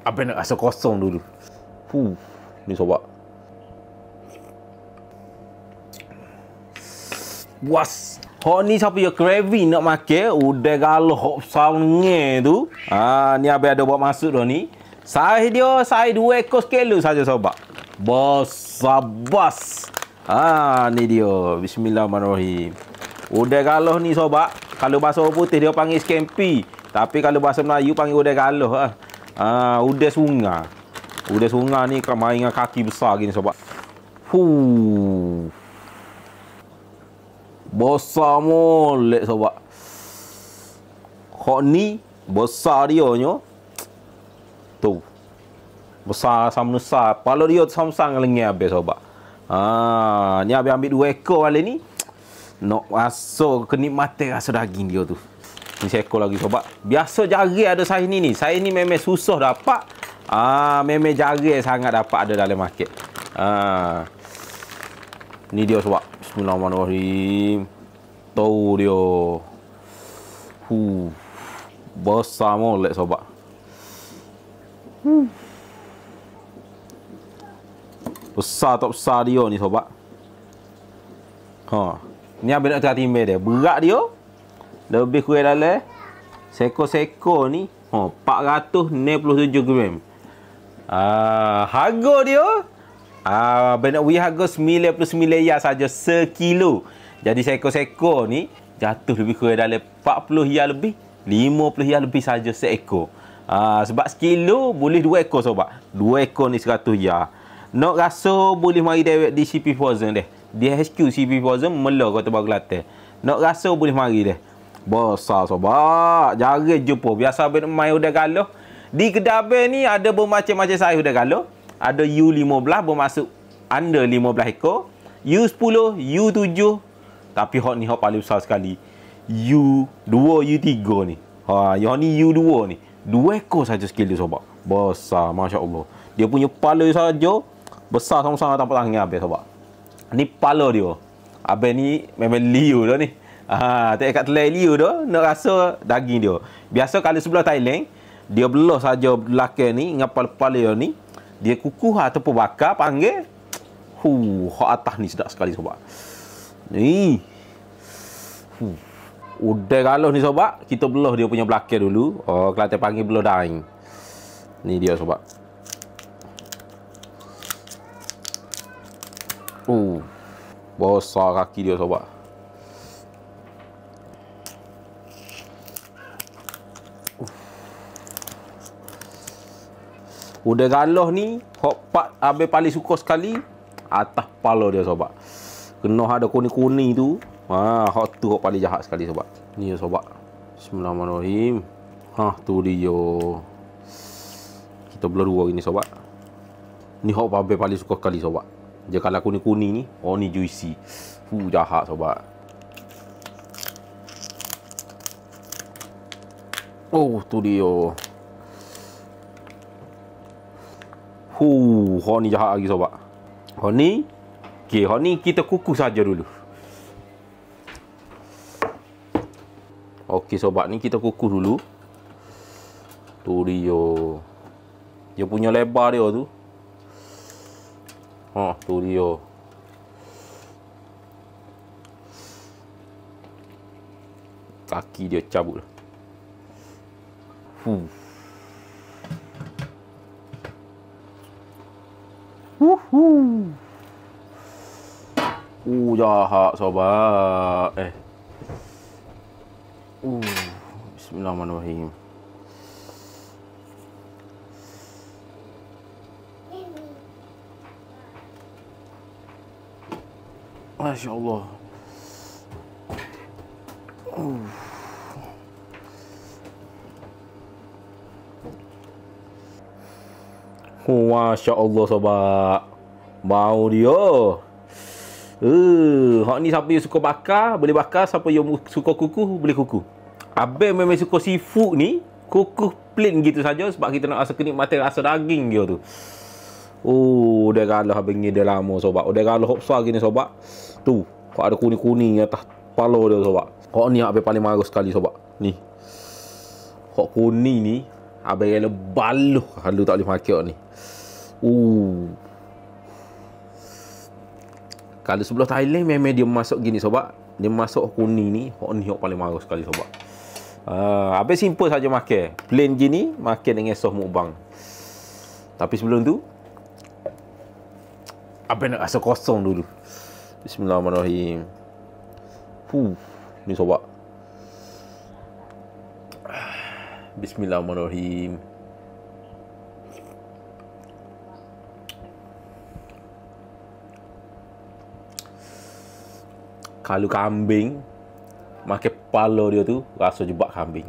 Abang nak rasa kosong dulu. Ni sobat. Puas. Hok ni siapa yang craving nak makan, udah galau hok saunge tu. Ni abang ada buat masuk dah ni. Saiz dia, saiz 2 ekor sekilo saja sobat. Besar bas. Ni dia. Bismillahirrahmanirrahim. Udah galau ni sobat. Kalau bahasa orang putih dia panggil scampi. Tapi kalau bahasa Melayu panggil udah galau. Udah sungai. Udah sungai ni main dengan kaki besar gini sobat. Besar molek sobat. Hok ni besar dia nyo. Tu. Besar sama besar. Kepala dia sama-sama dengan habis sobat. Ni habis ambil 2 ekor kali ni. Nak rasa kenikmatan rasa daging dia tu. Ni seekor lagi sobat. Biasa jarang ada saiz ni. Saiz ni memang susah dapat. Memang jarang sangat dapat ada dalam market. Ni dia sobat. Bismillahirrahmanirrahim. Tahu dia. Besar molek sobat. Besar tak besar dia ni sobat. Ni abang nak tengah timbang dia. Berat dia lebih kurang dalam seko-seko ni 467 gram. Harga dia abang nak beri harga 99 ya saja sekilo. Jadi seko-seko ni jatuh lebih kurang dalam 40 ya lebih, 50 ya lebih saja seekor. Sebab sekilo boleh 2 ekor sobat. 2 ekor ni 100 ya. Nak rasa boleh mari dewek di CP Frozen deh. Di HQ CP Frozen Melo Kota Baru Kelantan. Nak rasa boleh mari deh. Besar sobat. Jarang jumpa. Biasa abang main udah galuh. Di kedai abang ni ada bermacam-macam saiz udah galuh. Ada U15 bermasuk under 15 ekor. U10, U7. Tapi hot ni hot paling besar sekali. U2, U3 ni. Yang ni U2 ni. 2 ekor saja sekilo sobat. Besar, masya-Allah. Dia punya kepala saja besar sama-sama tanpa tangan abang sobat. Ni kepala dia. Abang ni memang liu dah ni. Tak kat telai liu dah, nak rasa daging dia. Biasa kalau sebelah Thailand, dia belah saja belakang ni dengan kepala dia ni. Dia kukuh ataupun bakar panggil. Hak atas ni sedap sekali sobat. Ni. Udah galuh ni sobat, kita belah dia punya belakang dulu. Kelantan panggil belah daing. Ni dia sobat. Besar kaki dia sobat. Udah galuh ni, hok part abang paling suka sekali atas kepala dia sobat. Kena ada kuning-kuning tu. Hok tu hok paling jahat sekali sobat. Ni sobat. Bismillahirrahmanirrahim. Tu dia. Kita belah dua ini sobat. Ni hok abang paling suka sekali sobat. Dia kalau kuning-kuning ni, ni juicy. Jahat sobat. Tu dia. Hok ni jahat lagi sobat. Hok ni, hok ni kita kukus saja dulu. Okey sobat, ni kita kukus dulu. Tu dia. Dia punya lebar dia tu. Tu dia. Kaki dia cabut. Jahat sobat. Bismillahirrahmanirrahim. Masya Allah. Masya Allah sobat. Bau dia. Hak ni siapa yang suka bakar, boleh bakar. Siapa yang suka kukuh, boleh kukuh. Abang memang suka seafood ni, kukuh plain gitu saja sebab kita nak rasa kenikmatan rasa daging dia tu. Udah galah abang ni dah lama sobat. Udah galah hok besar gini sobat. Tu, kau ada kuning-kuning atas kepala dia sobat. Hok ni abang paling marah sekali sobat. Ni. Hok kuning ni abang rela baluh kalau tak boleh makan ni. Kalau sebelah Thailand memang dia masuk gini sobat. Dia masuk kuning ni, hok ni hok paling marah sekali sobat. Abang simple saja makan. Plain gini makan dengan sos mukbang. Tapi sebelum tu abang nak rasa kosong dulu. Bismillahirrahmanirrahim. Ni sobat. Bismillahirrahmanirrahim. Kalau kambing makan kepala dia tu rasa jebak kambing.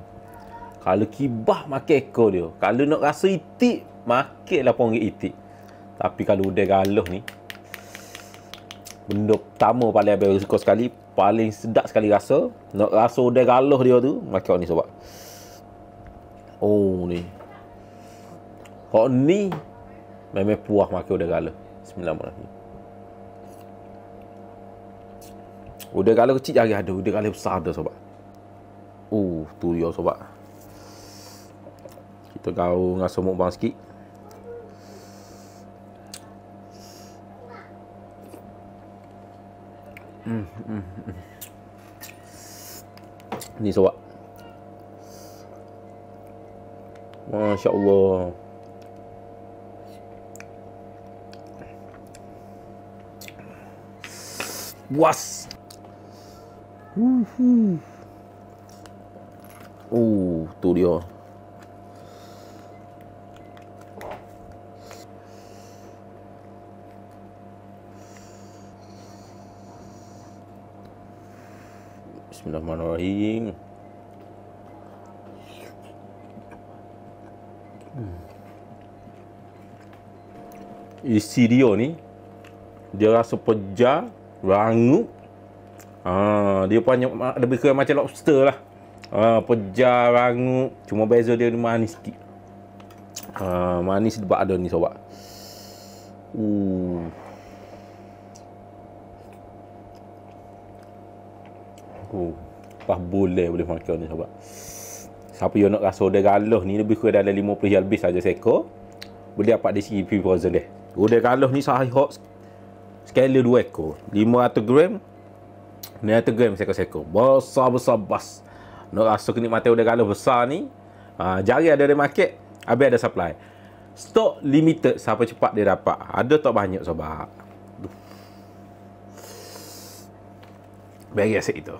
Kalau kibah makan ekor dia. Kalau nak rasa itik makanlah ponggik itik. Tapi kalau udang galuh ni benda pertama paling abang suka sekali, paling sedap sekali rasa. Nak rasa udang galuh dia tu makan ni sobat. Ni. Hok ni memang puas makan udang galuh. Bismillahirrahmanirrahim. Udang galuh kecil lagi ada, udang galuh besar ada sobat. Tu dia sobat. Kita gaul dengan semuk bang sikit. Ni sobat. Masya Allah. Puas. Tu dia. Bismillahirrahmanirrahim. Isi dia ni, dia rasa pejar, rangup. Dia banyak lebih kurang macam lobster lah. Pejar, rangup. Cuma beza dia manis sikit. Manis sebab ada ni sobat. Pas boleh makan ni sobat. Siapa yang nak rasa udang galuh ni lebih kurang dalam 50 yang lebih saja seekor, boleh dapat di sini frozen dia. Udang galuh ni sahih hot skala 2 ekor, 500 gram 900 gram seekor-seekor. Besar-besar bas. Nak rasa kenikmatan udang galuh besar ni, jari ada di market, habis ada supply. Stok limited, siapa cepat dia dapat. Ada tak banyak sobat. Bagi asyik itu.